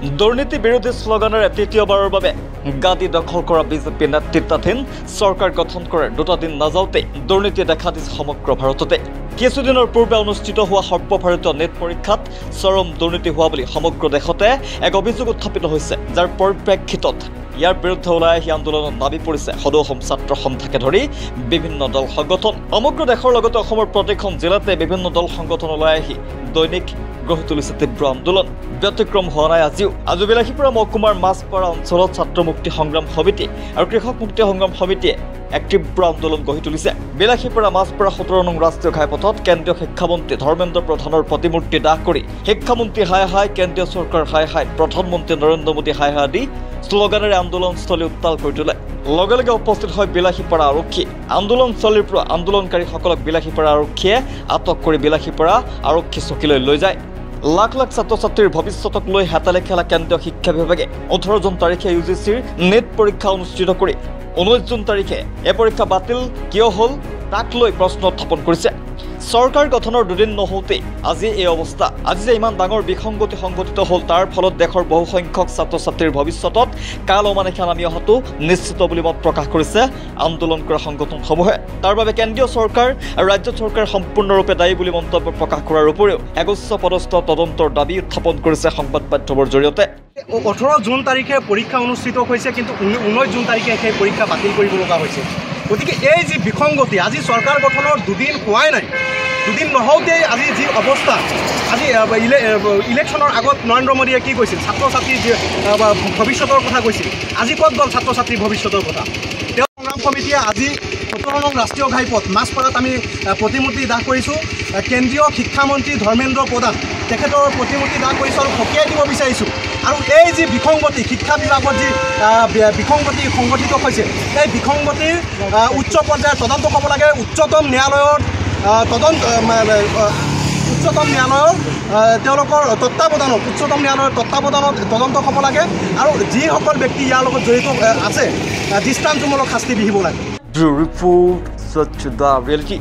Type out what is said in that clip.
দুর্নীতি বিরোধী স্লোগানের তৃতীয়বারের বাবে গাদি দখল করা বিজেপি নেতৃত্বাধীন সরকার গঠন করার দুটা দিন নাযাওঁতে দুর্নীতি দেখা দিছে সমগ্র ভাৰততে। কিছুদিনৰ পূৰ্বে অনুষ্ঠিত হোৱা সৰ্বভাৰতীয় নেট পৰীক্ষাত চৰম দুৰ্নীতি হোৱা বুলি সমগ্ৰ দেশতে এক অভিযোগ উত্থাপিত হৈছে, যাৰ পৰিপ্ৰেক্ষিতত ইয়াৰ বিৰুদ্ধে ওলাই আহি আন্দোলনত নামি পৰিছে সদৌ অসম ছাত্ৰ সন্থাকে ধৰি বিভিন্ন দল সংগঠন। সমগ্ৰ দেশৰ লগতে অসমৰ প্ৰতিখন জিলাতে বিভিন্ন দল সংগঠন ওলাই আহি দৈনিক গঢ়ি তুলিছে তীব্ৰ আন্দোলন। ব্যতিক্ৰম হোৱা নাই আজি বিলাসীপুৰা মহকুমাৰ মাছপাৰা অঞ্চলত ছাত্ৰ মুক্তি সংগ্ৰাম সমিতি আৰু কৃষক মুক্তি সংগ্ৰাম সমিতিয়ে এক তীব্ৰ আন্দোলন গঢ়ি তুলিছে। বিলাসীপুৰা মাছপাৰা 17 নং ৰাষ্ট্ৰীয় ঘাইপথত কেন্দ্ৰীয় শিক্ষামন্ত্ৰী ধৰ্মেন্দ্ৰ প্ৰধানৰ প্ৰতিমূৰ্তি দাহ কৰি শিক্ষামন্ত্ৰী হাই হাই, কেন্দ্ৰীয় চৰকাৰ হাই হাই, প্ৰধানমন্ত্ৰী নৰেন্দ্ৰ মোদী হাই হাই আদি শ্লোগানেৰে আন্দোলনস্থলী উত্তাল কৰি তোলে। লগে লগে উপস্থিত হয় বিলাসীপাৰা আৰক্ষী। আন্দোলনস্থলীৰ পৰা আন্দোলনকাৰীসকলক বিলাসীপাৰা আৰক্ষীয়ে আটক কৰি বিলাসীপাৰা আৰক্ষী চকীলৈ লৈ যায়। লাখ লাখ ছাত্ৰ ছাত্ৰীৰ ভৱিষ্যতক লৈ হেতালে খেলা কেন্দ্ৰীয় শিক্ষা বিভাগে 18 জুন তাৰিখে UGCৰ নেট পৰীক্ষা অনুষ্ঠিত কৰি 19 জুন তাৰিখে এই পৰীক্ষা বাতিল কিয় হ'ল তাক লৈ প্ৰশ্ন উত্থাপন কৰিছে। চৰকাৰ গঠনৰ দুদিন নহওঁতে আজি এই অৱস্থা। আজি যে ইমান ডাঙৰ বিসংগতি সংঘটিত হ'ল, তাৰ ফলত দেশৰ বহুসংখ্যক ছাত্ৰ ছাত্ৰীৰ ভৱিষ্যতত কাল অমানিশা নামি অহাটো নিশ্চিত বুলি মত প্ৰকাশ কৰিছে আন্দোলন কৰা সংগঠনসমূহে। তাৰ বাবে কেন্দ্ৰীয় চৰকাৰ আৰু ৰাজ্য চৰকাৰ সম্পূৰ্ণৰূপে দায়ী বুলি মন্তব্য প্ৰকাশ কৰাৰ উপৰিও এক উচ্চ পদস্থ তদন্তৰ দাবী উত্থাপন কৰিছে সংবাদ মাধ্যমৰ জৰিয়তে। 18 জুন তাৰিখে পৰীক্ষা অনুষ্ঠিত হৈছে, কিন্তু 19 জুন তাৰিখে সেই পৰীক্ষা বাতিল কৰিব লগা হৈছে। গতিকে এই যি বিসংগতি, আজি চৰকাৰ গঠনৰ দুদিন হোৱাই নাই, দুদিন নহওঁতেই আজি যি অৱস্থা, আজি ইলেকশ্যনৰ আগত নৰেন্দ্ৰ মোদীয়ে কি কৈছিল, ছাত্ৰ ছাত্ৰীৰ ভৱিষ্যতৰ কথা কৈছিল। আজি ক'ত গ'ল ছাত্ৰ ছাত্ৰীৰ ভৱিষ্যতৰ কথা? তেওঁ সংগ্ৰাম সমিতিয়ে আজি 17 নং ৰাষ্ট্ৰীয় ঘাইপথ মাছপাৰাত আমি প্ৰতিমূৰ্তি দাহ কৰিছোঁ। কেন্দ্ৰীয় শিক্ষামন্ত্ৰী ধৰ্মেন্দ্ৰ প্ৰধান তেখেতৰ প্ৰতিমূৰ্তি দাহ কৰিছোঁ আৰু সকীয়াই দিব বিচাৰিছোঁ। আৰু এই যি বিসংগতি, শিক্ষা বিভাগত যি বিসংগতি সংগঠিত হৈছে, এই বিসংগতিৰ উচ্চ পৰ্যায়ৰ তদন্ত হ'ব লাগে। উচ্চতম ন্যায়ালয়ৰ তেওঁলোকৰ তত্বাৱধানত তদন্ত হ'ব লাগে আৰু যিসকল ব্যক্তি ইয়াৰ লগত জড়িত আছে দৃষ্টান্তমূলক শাস্তি বিহিব লাগে। ৰিপোৰ্ট সত্যদা ৰিয়েলিটি।